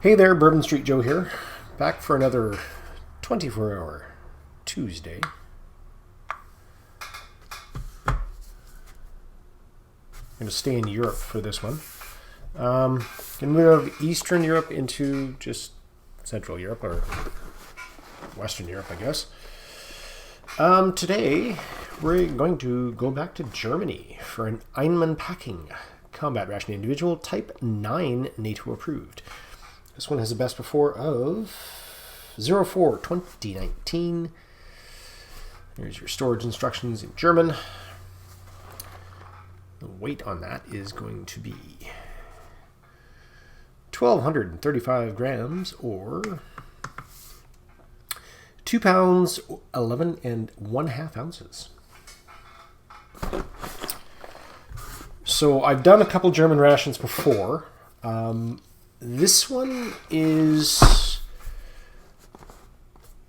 Hey there, Bourbon Street Joe here, back for another 24-hour Tuesday. I'm going to stay in Europe for this one. Going to move out of Eastern Europe into just Central Europe, or Western Europe, I guess. Today, we're going to go back to Germany for an Einmann packing combat ration individual, Type 9 NATO approved. This one has a best before of 04/2019. There's your storage instructions in German. The weight on that is going to be 1,235 grams, or 2 pounds, 11 1/2 ounces. So I've done a couple German rations before. This one is,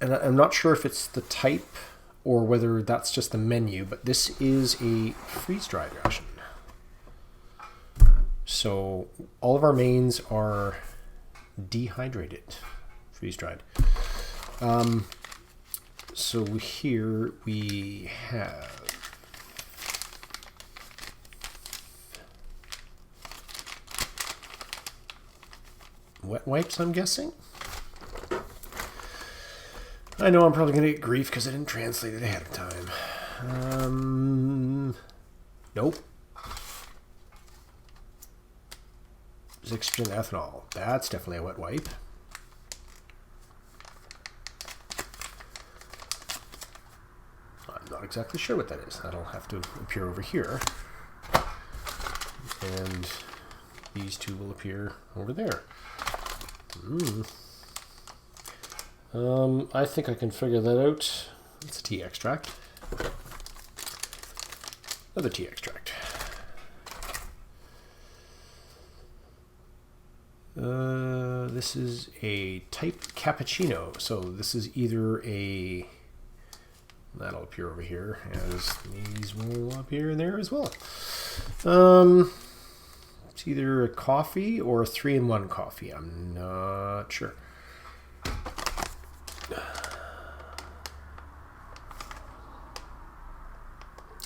and I'm not sure if it's the type or whether that's just the menu, but this is a freeze-dried ration. So all of our mains are dehydrated, freeze-dried. So here we have wet wipes, I'm guessing. I know I'm probably going to get grief because I didn't translate it ahead of time. Nope. 6% ethanol. That's definitely a wet wipe. I'm not exactly sure what that is. That'll have to appear over here. And these two will appear over there. I think I can figure that out. It's a tea extract. Another tea extract. This is a type cappuccino. So this is either a... That'll appear over here, as these will appear there as well. It's either a coffee or a 3-in-1 coffee. I'm not sure.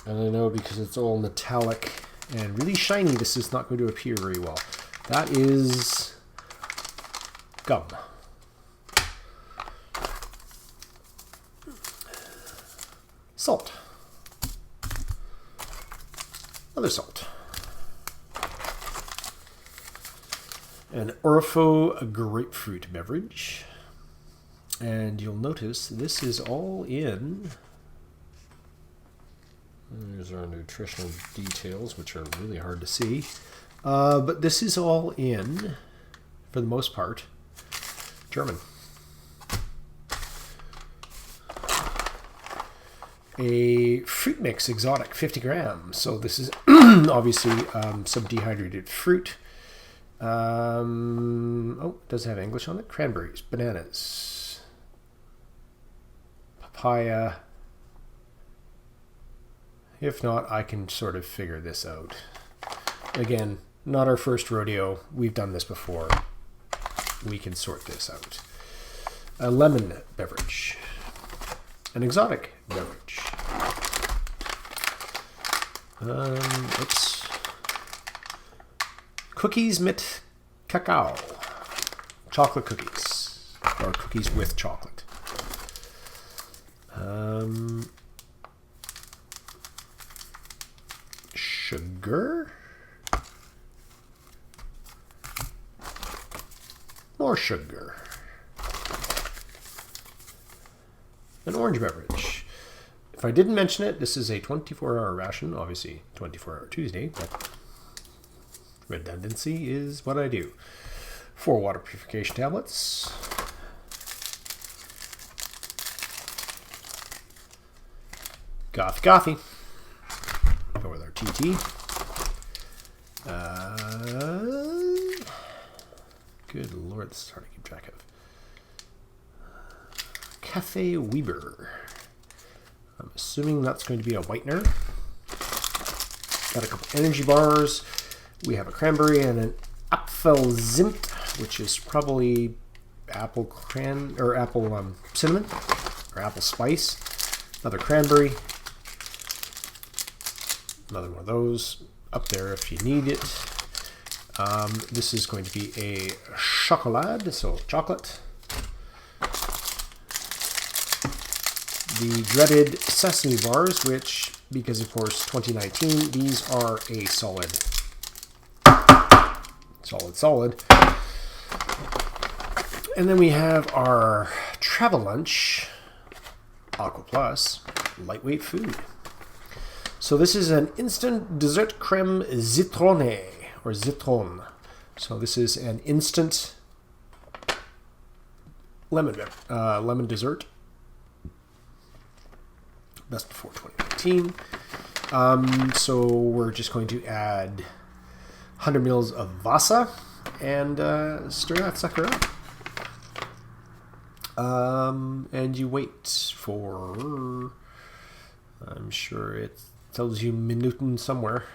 And I know because it's all metallic and really shiny, this is not going to appear very well. That is gum. Salt. Other salt. An Orifo grapefruit beverage. And you'll notice this is all in... There's our nutritional details, which are really hard to see. But this is all in, for the most part, German. A fruit mix exotic, 50 grams. So this is obviously some dehydrated fruit. Oh, it does have English on it. Cranberries, bananas, papaya. If not, I can sort of figure this out. Again, not our first rodeo. We've done this before. We can sort this out. A lemon beverage. An exotic beverage. Oops. Cookies mit cacao. Chocolate cookies. Or cookies with chocolate. Sugar. More sugar. An orange beverage. If I didn't mention it, this is a 24-hour ration. Obviously, 24-hour Tuesday, but redundancy is what I do. 4 water purification tablets. Coffee. Go with our TT. Good Lord, this is hard to keep track of. Cafe Weber. I'm assuming that's going to be a whitener. Got a couple energy bars. We have a cranberry and an Apfelzimt which is probably apple cinnamon or apple spice. Another cranberry. Another one of those up there if you need it. This is going to be a chocolate, so chocolate. The dreaded sesame bars, which, because of course 2019, these are a solid. And then we have our travel lunch, Aqua Plus, lightweight food. So this is an instant dessert creme citronne, or citron. So this is an instant lemon dessert. Best before 2019. So we're just going to add 100 mils of Vasa and stir that sucker up. And you wait for, I'm sure it tells you Minuten somewhere.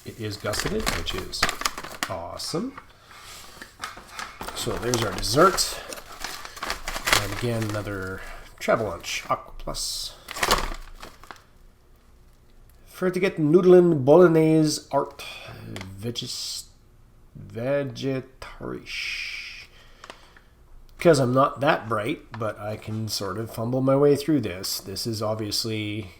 It is gusseted, which is awesome. So there's our dessert. And again, another travel lunch, Aqua Plus. For to get Nudeln Bolognese Art Vegetarisch. Because I'm not that bright, but I can sort of fumble my way through this. This is obviously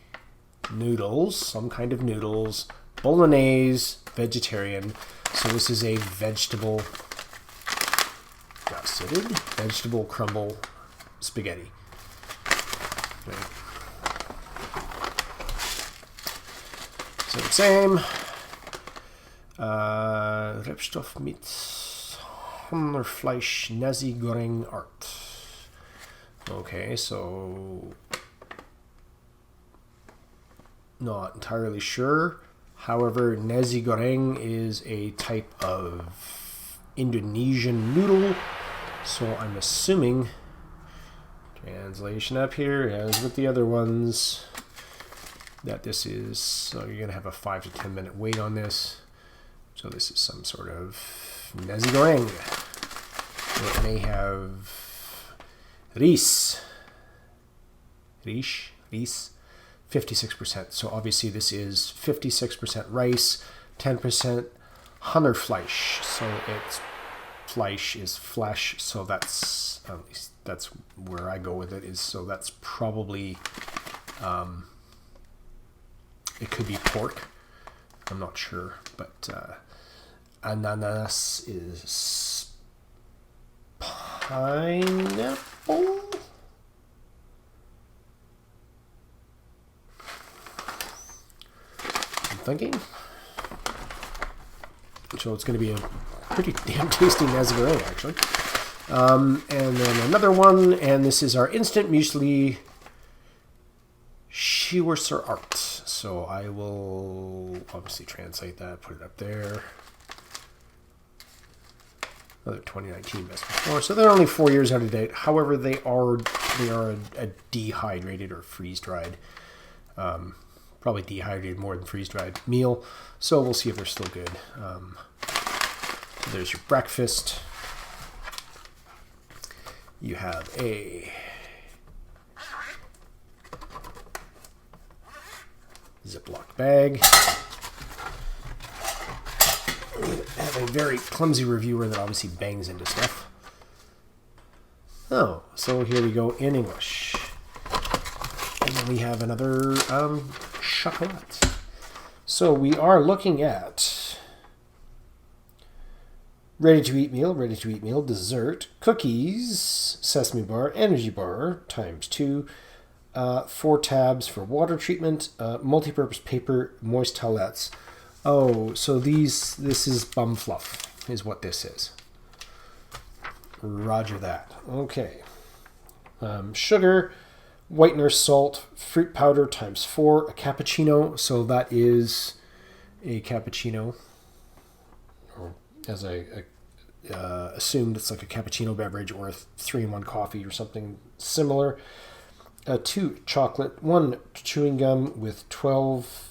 noodles, some kind of noodles, Bolognese, vegetarian. So this is a vegetable crumble spaghetti. Okay. Same. Rebstoff mit Hammerfleisch Nazi Goreng Art. Okay, so not entirely sure. However, nasi goreng is a type of Indonesian noodle, so I'm assuming, translation up here as with the other ones, that this is, so you're going to have a 5 to 10 minute wait on this. So this is some sort of nasi goreng. It may have rice, 56%. So obviously this is 56% rice, 10% Hammerfleisch. So it's Fleisch is flesh. So that's, at least that's where I go with it, is so that's probably, it could be pork. I'm not sure, but ananas is pineapple. I'm thinking. So it's going to be a pretty damn tasty nasi goreng, actually. And then another one, and this is our instant muesli Shiwurser Art. So I will obviously translate that, put it up there. Another 2019 best before. So they're only 4 years out of date. However, they are a dehydrated or freeze-dried, probably dehydrated more than freeze-dried meal. So we'll see if they're still good. So there's your breakfast. You have a Ziploc bag. I have a very clumsy reviewer that obviously bangs into stuff. Oh, so here we go in English. And then we have another chocolate. So we are looking at ready-to-eat meal, dessert, cookies, sesame bar, energy bar, ×2, 4 tabs for water treatment, multi-purpose paper, moist towelettes. Oh, so this is bum fluff, is what this is. Roger that. Okay. Sugar, whitener, salt, fruit powder ×4, a cappuccino. So that is a cappuccino. Or as I assumed, it's like a cappuccino beverage or a 3-in-1 coffee or something similar. 2 chocolate, 1 chewing gum with 12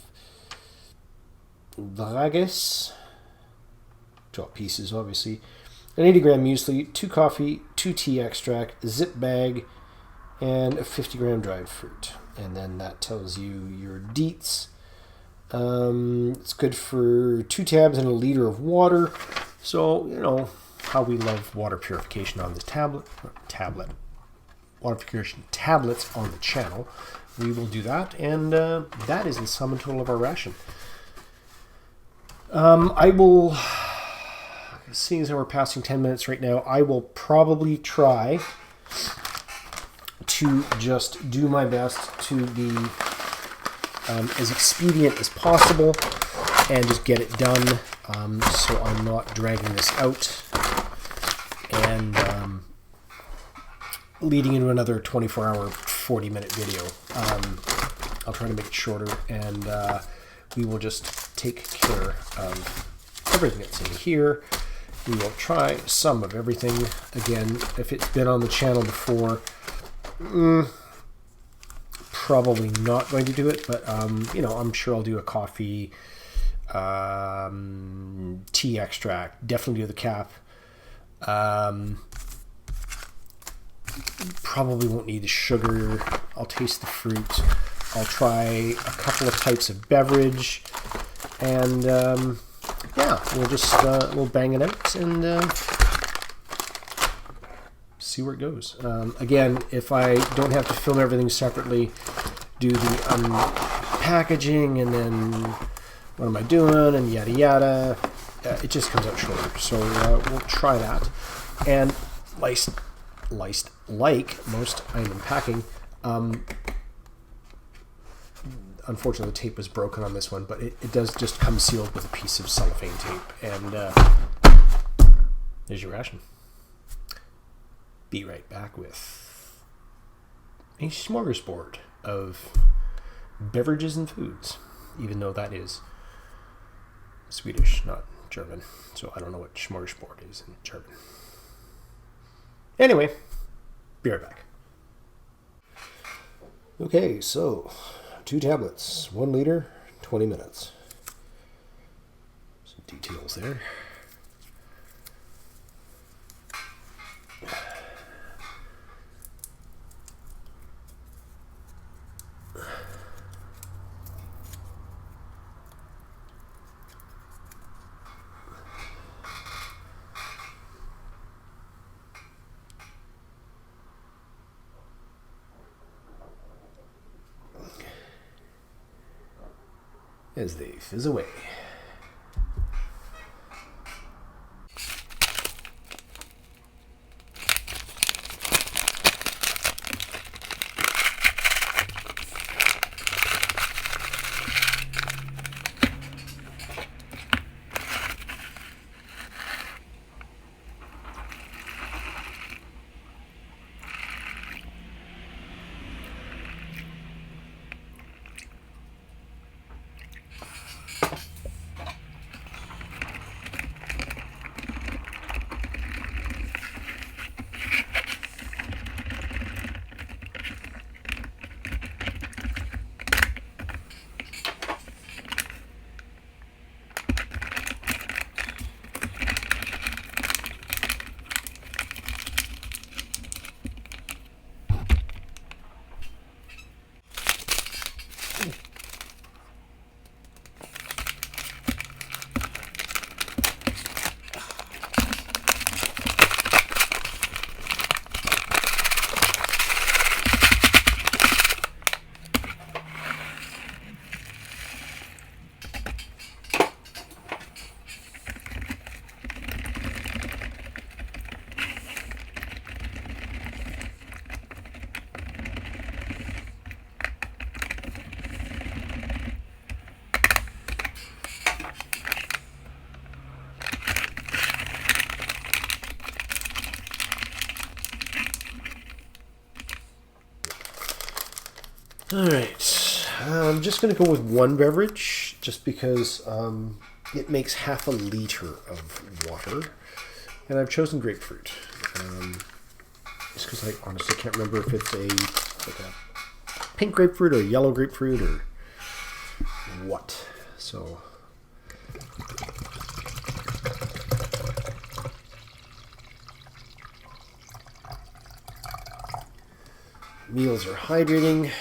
Drages. 12 pieces, obviously. An 80-gram muesli, 2 coffee, 2 tea extract, a zip bag, and a 50-gram dried fruit. And then that tells you your deets. It's good for 2 tabs and a liter of water. So, you know, how we love water purification on this water purification tablets on the channel. We will do that, and that is the sum and total of our ration. I will, seeing as we're passing 10 minutes right now, I will probably try to just do my best to be as expedient as possible and just get it done, so I'm not dragging this out and leading into another 24-hour, 40-minute video. I'll try to make it shorter, and we will just take care of everything that's in here. We will try some of everything. Again, if it's been on the channel before, probably not going to do it, but you know, I'm sure I'll do a coffee, tea extract, definitely do the cap. Probably won't need the sugar. I'll taste the fruit. I'll try a couple of types of beverage, and yeah, we'll just we'll bang it out and see where it goes. Again, if I don't have to film everything separately, do the unpackaging and then what am I doing and yada yada, it just comes out shorter. So we'll try that. And like most I'm unpacking, unfortunately the tape was broken on this one, but it does just come sealed with a piece of cellophane tape. And there's your ration. Be right back with a smorgasbord of beverages and foods, even though that is Swedish, not German. So I don't know what smorgasbord is in German. Anyway, be right back. Okay, so 2 tablets, 1 liter, 20 minutes. Some details there. As they fizz away. All right, I'm just going to go with 1 beverage just because it makes half a liter of water, and I've chosen grapefruit. Just because I honestly can't remember if it's like a pink grapefruit or a yellow grapefruit or what. So meals are hydrating.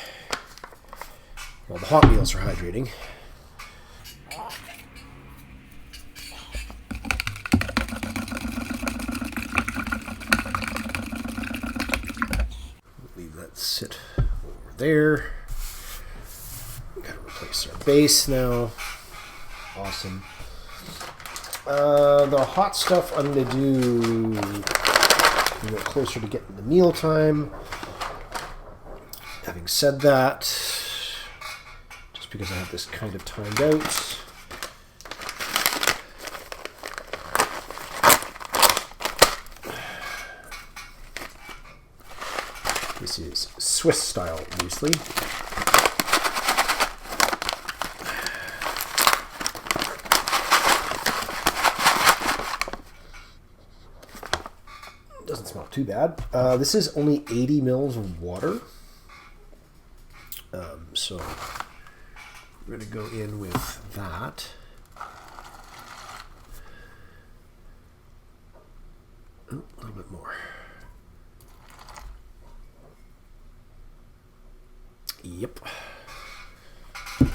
Well, the hot meals are hydrating. Leave that sit over there. Gotta replace our base now. Awesome. The hot stuff I'm going to do a little closer to getting the meal time. Having said that, just because I have this kind of timed out, this is Swiss style muesli. Doesn't smell too bad. This is only 80 mils of water. So we're going to go in with that. Oh, a little bit more. Yep. And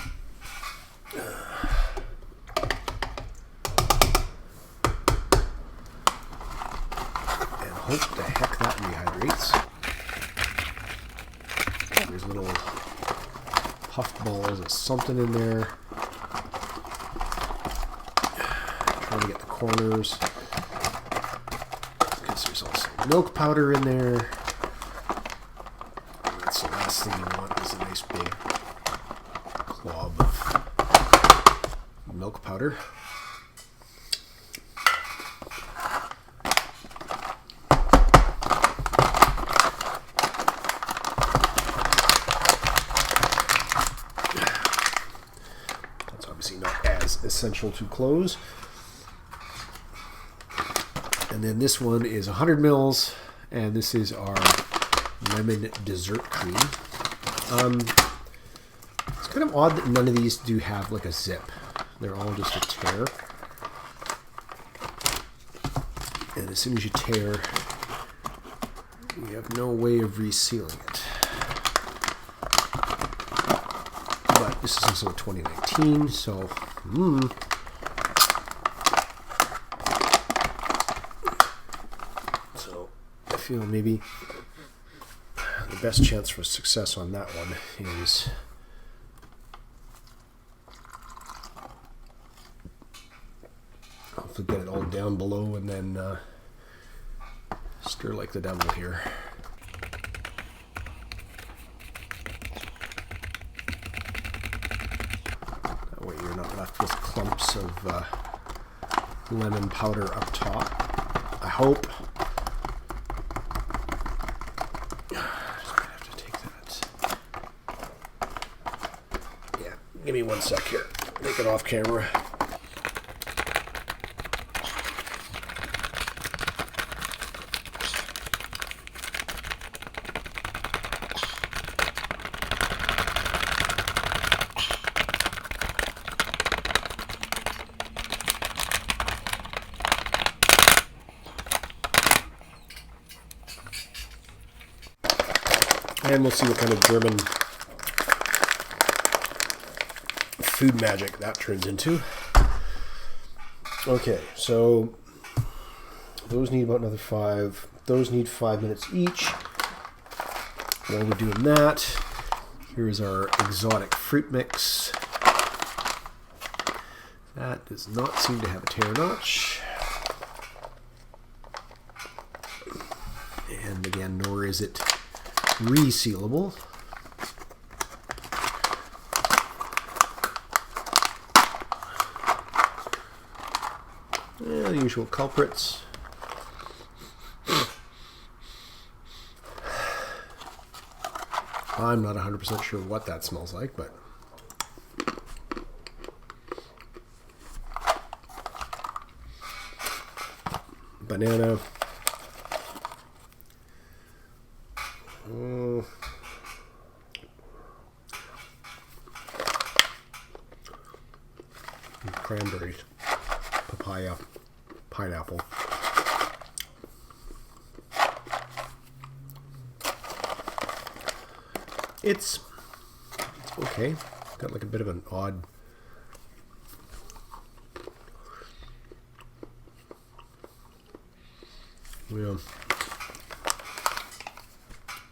hope the heck that rehydrates. There's little puff balls of something in there. Trying to get the corners. Because there's also milk powder in there. That's the last thing you want, is a nice big glob of milk powder. Not as essential to close. And then this one is 100 mils, and this is our lemon dessert cream. It's kind of odd that none of these do have like a zip. They're all just a tear. And as soon as you tear, you have no way of resealing it. But this is also 2019, so so I feel maybe the best chance for success on that one is hopefully get it all down below and then stir like the devil here. That way you're not left with clumps of lemon powder up top. I hope. Give me 1 sec here. Take it off camera. And we'll see what kind of German food magic that turns into. Okay, so those need about another 5. Those need 5 minutes each. While we're doing that, here's our exotic fruit mix. That does not seem to have a tear notch. And again, nor is it resealable. Yeah, the usual culprits. I'm not 100% sure what that smells like, but banana. Cranberries, papaya, pineapple. It's okay. Got like a bit of an odd. Yeah.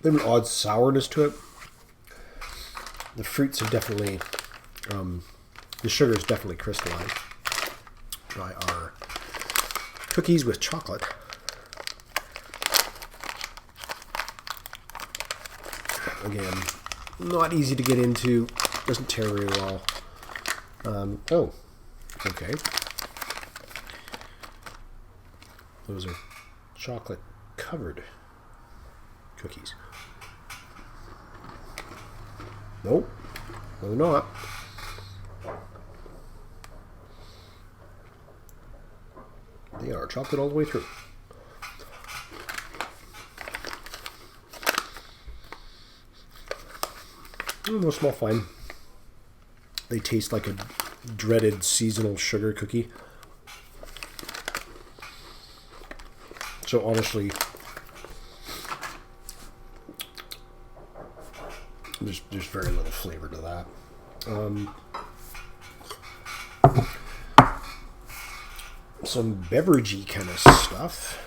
Bit of an odd sourness to it. The fruits are definitely, the sugar is definitely crystallized. Try our cookies with chocolate. Again, not easy to get into. Doesn't tear very well. Oh, okay. Those are chocolate covered cookies. Nope, no they're not. They are chocolate all the way through. No small fine. They taste like a dreaded seasonal sugar cookie. So honestly, there's very little flavor to that. Some beveragey kind of stuff.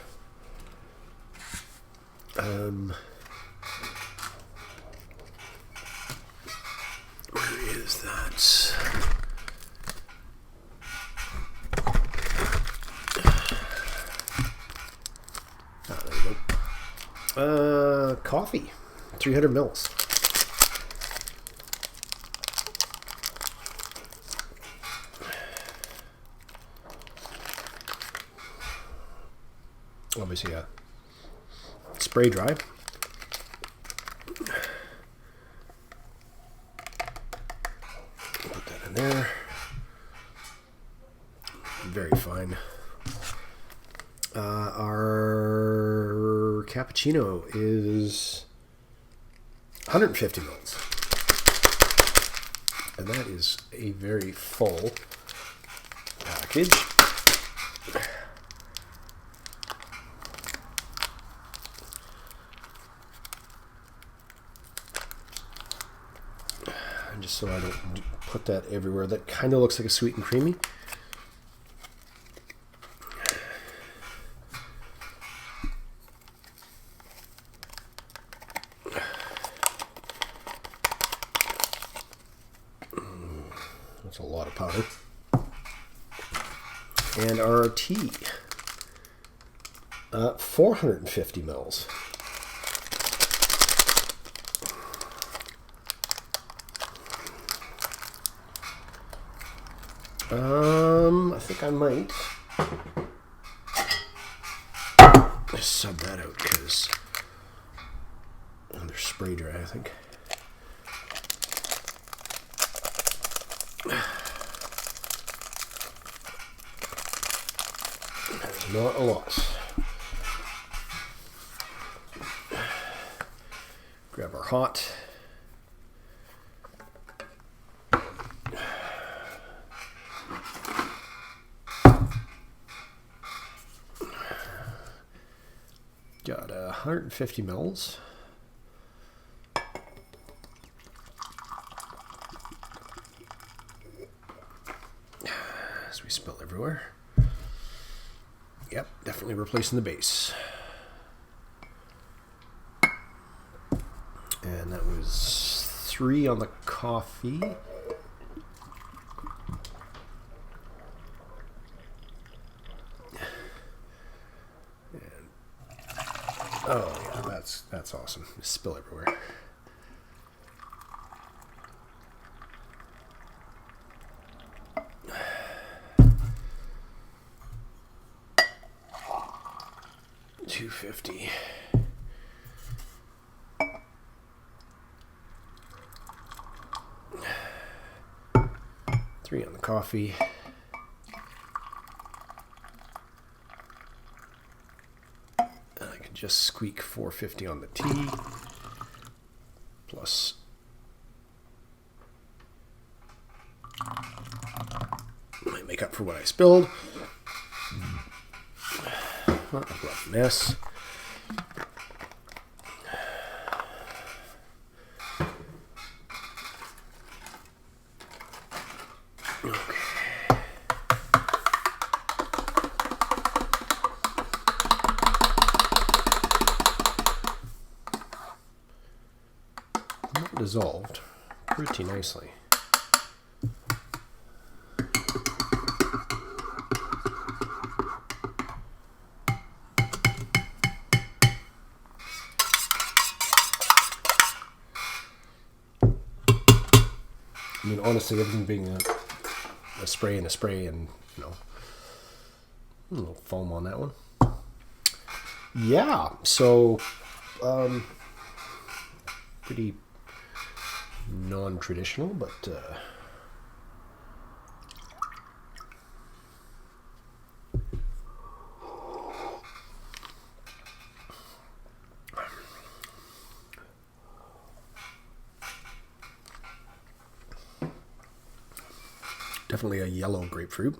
Where is that? Oh, there we go. Coffee, 300 mils. Obviously, spray dry. Put that in there. Very fine. Our cappuccino is 150 mils. And that is a very full package. Just so I don't put that everywhere. That kind of looks like a sweet and creamy. That's a lot of powder. And our tea, 450 mils. I think I might just sub that out because they're spray dry, I think. That's not a lot. Grab our hot. Got 150 mils. As we spill everywhere. Yep, definitely replacing the base. And that was 3 on the coffee. Oh yeah, that's awesome. Just spill everywhere. $2.50. $3 on the coffee. Just squeak $4.50 on the tea, plus might make up for what I spilled. What a mess. That dissolved pretty nicely. I mean, honestly, everything being a spray and a spray, and you know, a little foam on that one. Yeah, so pretty non-traditional, but definitely a yellow grapefruit.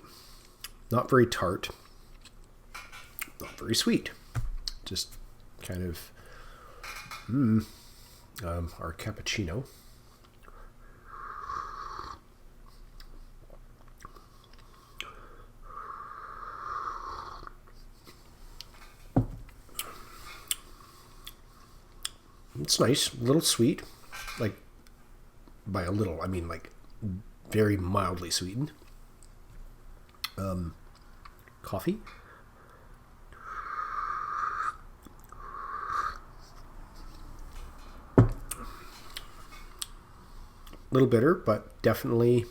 Not very tart, not very sweet. Just kind of our cappuccino. It's nice, a little sweet, like by a little, I mean like very mildly sweetened. Coffee. A little bitter, but definitely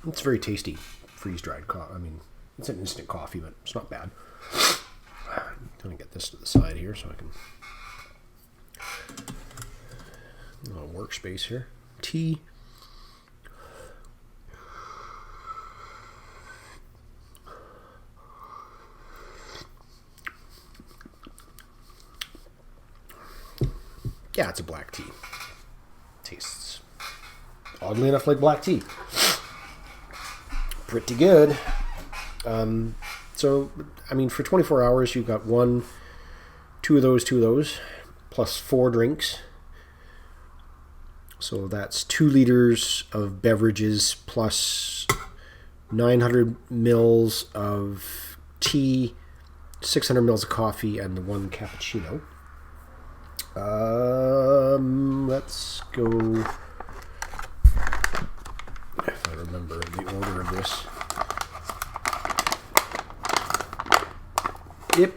it's very tasty. Freeze-dried coffee. I mean, it's an instant coffee, but it's not bad. I'm gonna get this to the side here so I can. A little workspace here. Tea. Yeah, it's a black tea. Tastes oddly enough like black tea. Pretty good. So, I mean, for 24 hours, you've got two of those, plus 4 drinks. So that's 2 liters of beverages plus 900 mils of tea, 600 mils of coffee, and the 1 cappuccino. Let's go, if I remember the order of this. Yep,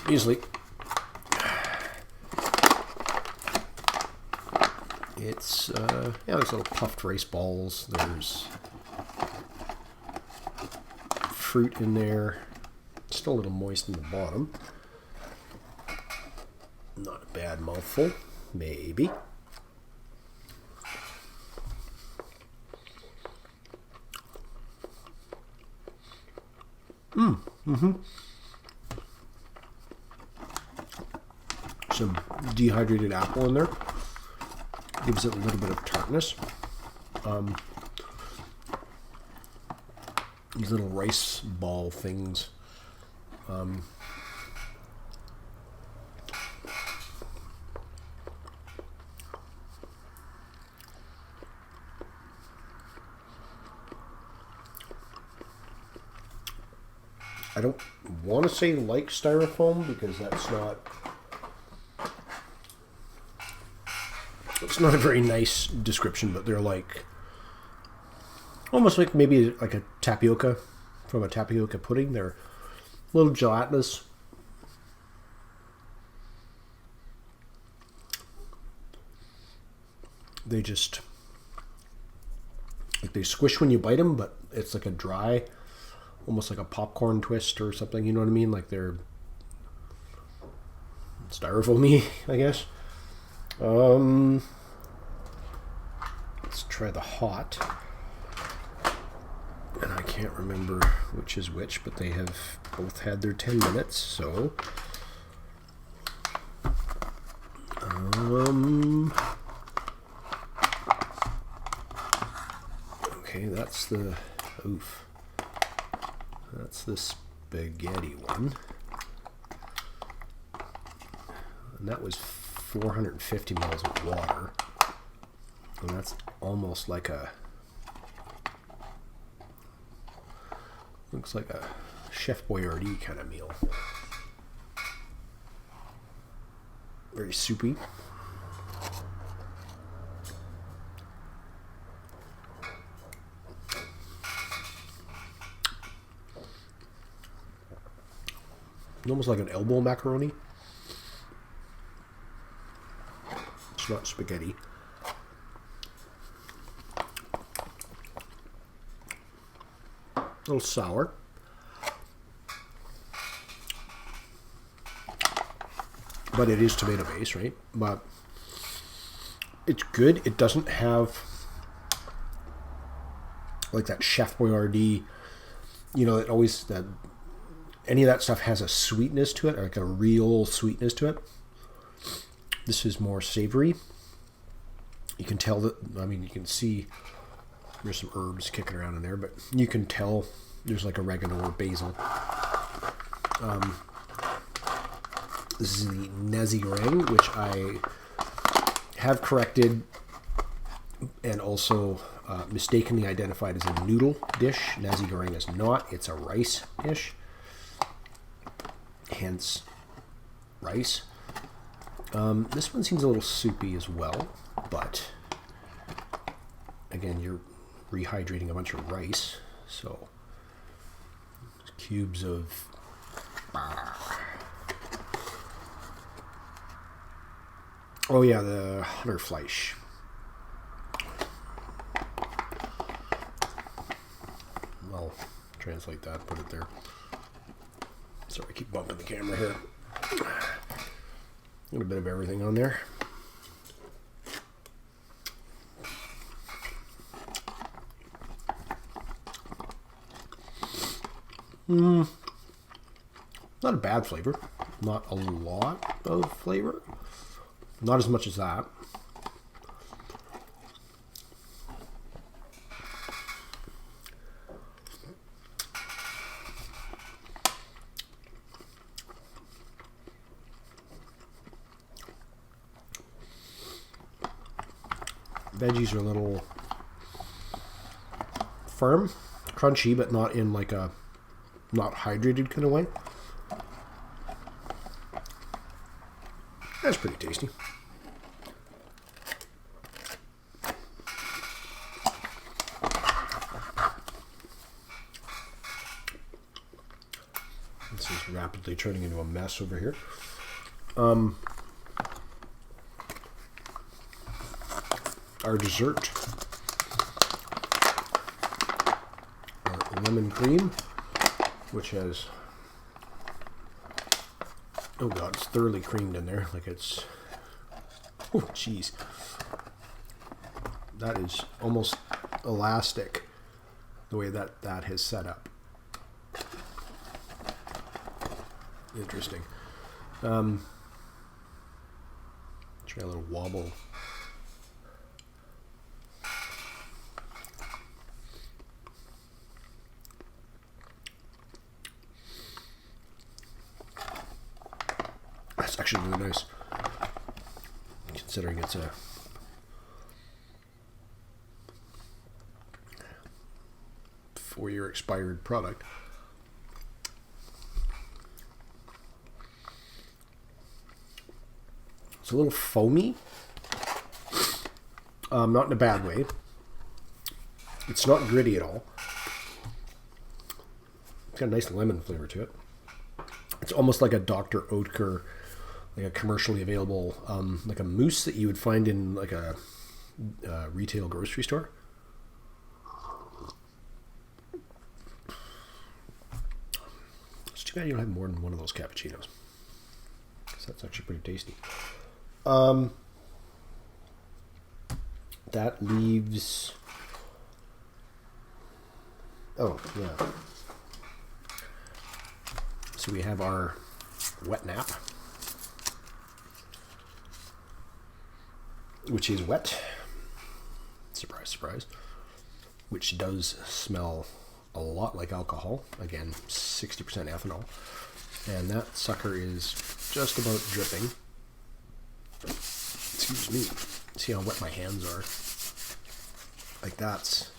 easily. It's, yeah, there's little puffed rice balls. There's fruit in there. Still a little moist in the bottom. Not a bad mouthful, maybe. Some dehydrated apple in there. Gives it a little bit of tartness. These little rice ball things. I don't want to say like styrofoam because that's not. It's not a very nice description, but they're like almost like maybe like a tapioca from a tapioca pudding. They're a little gelatinous. They just like they squish when you bite them, but it's like a dry, almost like a popcorn twist or something. You know what I mean? Like they're styrofoamy, I guess. Let's try the hot. And I can't remember which is which, but they have both had their 10 minutes, so okay, that's the that's the spaghetti one. And that was 450 mils of water. And that's almost like a, looks like a Chef Boyardee kind of meal. Very soupy. Almost like an elbow macaroni. It's not spaghetti. A little sour. But it is tomato based, right? But it's good. It doesn't have like that Chef Boyardee, you know, that always that any of that stuff has a sweetness to it, or like a real sweetness to it. This is more savory. You can tell that, I mean, you can see there's some herbs kicking around in there, but you can tell there's like oregano or basil. This is the nasi goreng, which I have corrected and also mistakenly identified as a noodle dish. Nasi goreng is not. It's a rice dish. Hence, rice. This one seems a little soupy as well, but again, you're rehydrating a bunch of rice, so cubes of oh yeah, the Hunterfleisch. I'll translate that, put it there. Sorry, I keep bumping the camera here. Got a bit of everything on there. Not a bad flavor. Not a lot of flavor. Not as much as that. Veggies are a little firm, crunchy, but not in like a not hydrated kind of way. That's pretty tasty. This is rapidly turning into a mess over here. Our dessert, our lemon cream, which has, oh god, it's thoroughly creamed in there, like it's, oh jeez, that is almost elastic the way that that has set up. Interesting. Try a little wobble. That's actually really nice, considering it's a four-year expired product. It's a little foamy, not in a bad way. It's not gritty at all. It's got a nice lemon flavor to it. It's almost like a Dr. Oetker, like a commercially available, like a mousse that you would find in like a retail grocery store. It's too bad you don't have more than one of those cappuccinos, because that's actually pretty tasty. That leaves, oh yeah, so we have our wet nap, which is wet, surprise surprise, which does smell a lot like alcohol, again 60% ethanol, and that sucker is just about dripping. Excuse me. See how wet my hands are? Like that's,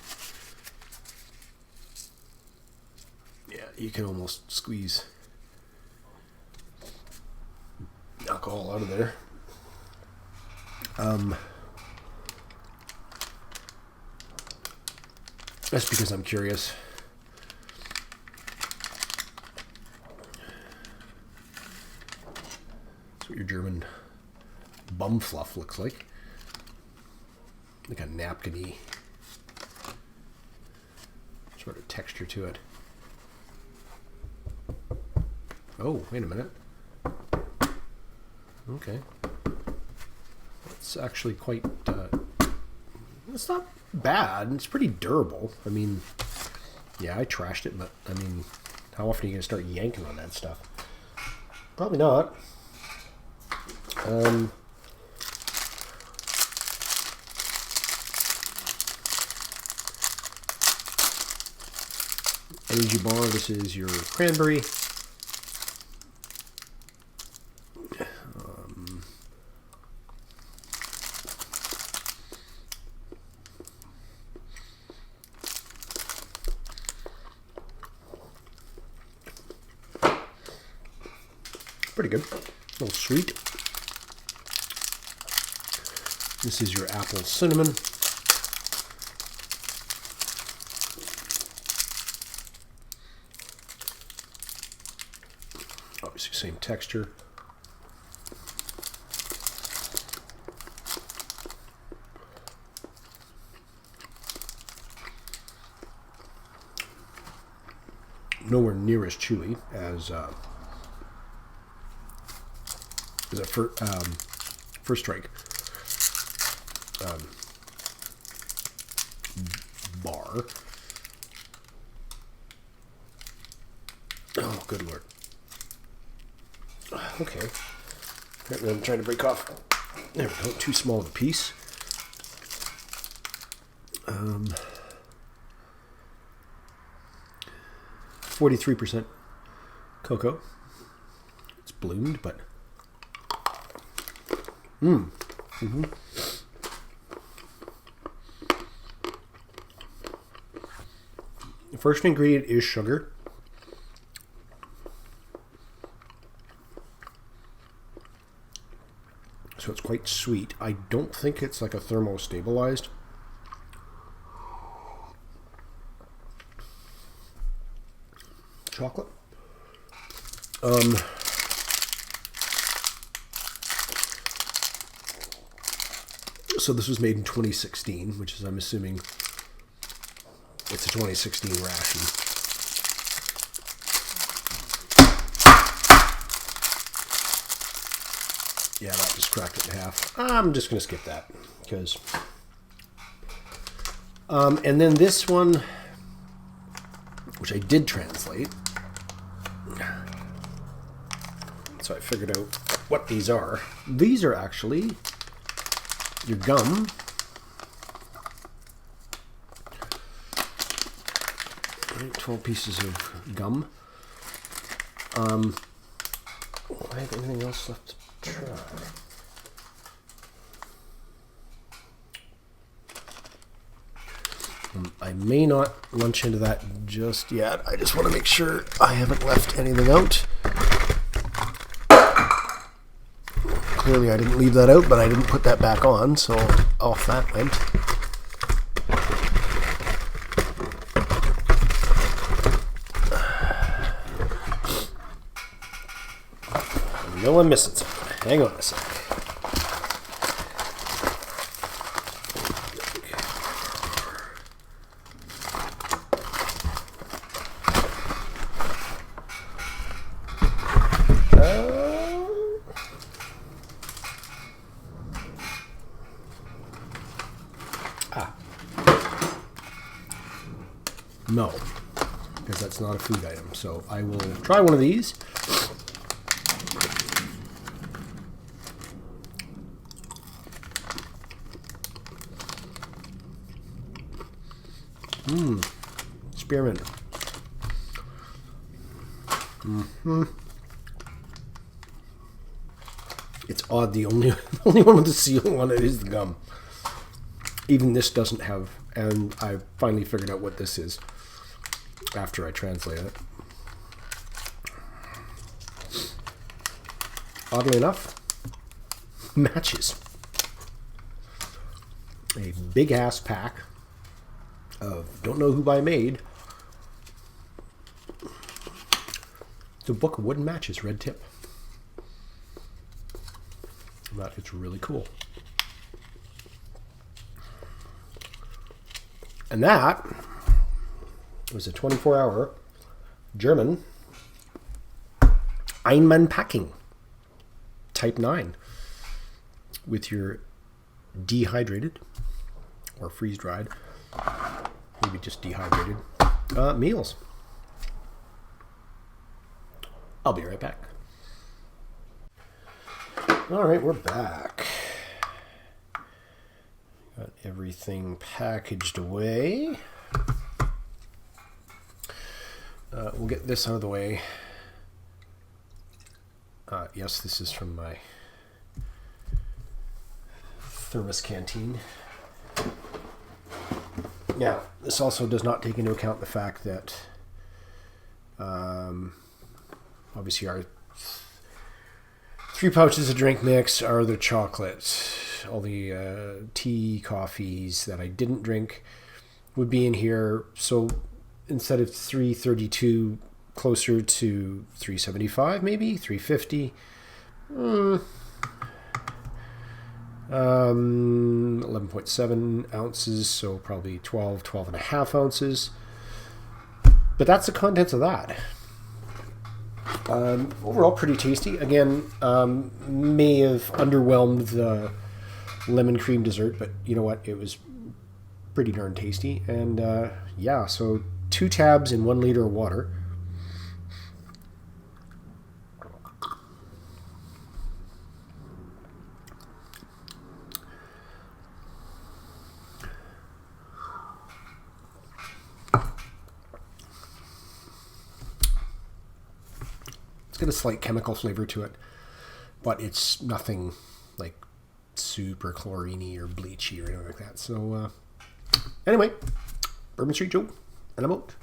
yeah, you can almost squeeze alcohol out of there. That's because I'm curious. That's what your German bum fluff looks like. Like a napkin-y sort of texture to it. Oh, wait a minute. Okay. It's actually quite... it's not bad. It's pretty durable. I mean, yeah, I trashed it, but I mean, how often are you going to start yanking on that stuff? Probably not. Energy bar, this is your cranberry. Pretty good. A little sweet. This is your apple cinnamon. Obviously same texture. Nowhere near as chewy as a First Strike bar. Oh, good lord. Okay. Apparently I'm trying to break off. There we go. Too small of a piece. 43% cocoa. It's bloomed, but the first ingredient is sugar. So it's quite sweet. I don't think it's like a thermostabilized. Chocolate. So this was made in 2016, which is, I'm assuming, it's a 2016 ration. Yeah, that just cracked it in half. I'm just going to skip that because... and then this one, which I did translate. So I figured out what these are. These are actually your gum. Right, 12 pieces of gum. Do I have anything else left to try? I may not lunch into that just yet. I just want to make sure I haven't left anything out. Clearly I didn't leave that out, but I didn't put that back on, so off that went. I know I'm missing something. Hang on a sec. No, because that's not a food item. So I will try one of these. Spearmint. It's odd. The only one with the seal on it is the gum. Even this doesn't have, and I finally figured out what this is after I translated it. Oddly enough, matches. a big ass pack of don't know who by made. It's a book of wooden matches, red tip. But it's really cool. And that was a 24-hour German Einmannpacking Type 9 with your dehydrated or freeze-dried, maybe just dehydrated meals. I'll be right back. All right, we're back. Got everything packaged away. We'll get this out of the way. Yes, this is from my thermos canteen. Now, this also does not take into account the fact that obviously our 3 pouches of drink mix are the chocolate. All the tea, coffees that I didn't drink would be in here. So instead of 332, closer to 375, maybe 350. 11.7 ounces, so probably 12 and a half ounces. But that's the contents of that. Overall, pretty tasty. Again, may have underwhelmed the lemon cream dessert, but you know what? It was pretty darn tasty. And yeah, so 2 tabs in 1 liter of water. Got a slight chemical flavor to it, but it's nothing like super chlorine-y or bleachy or anything like that. So anyway, Bourbon Street Joe, and I'm out.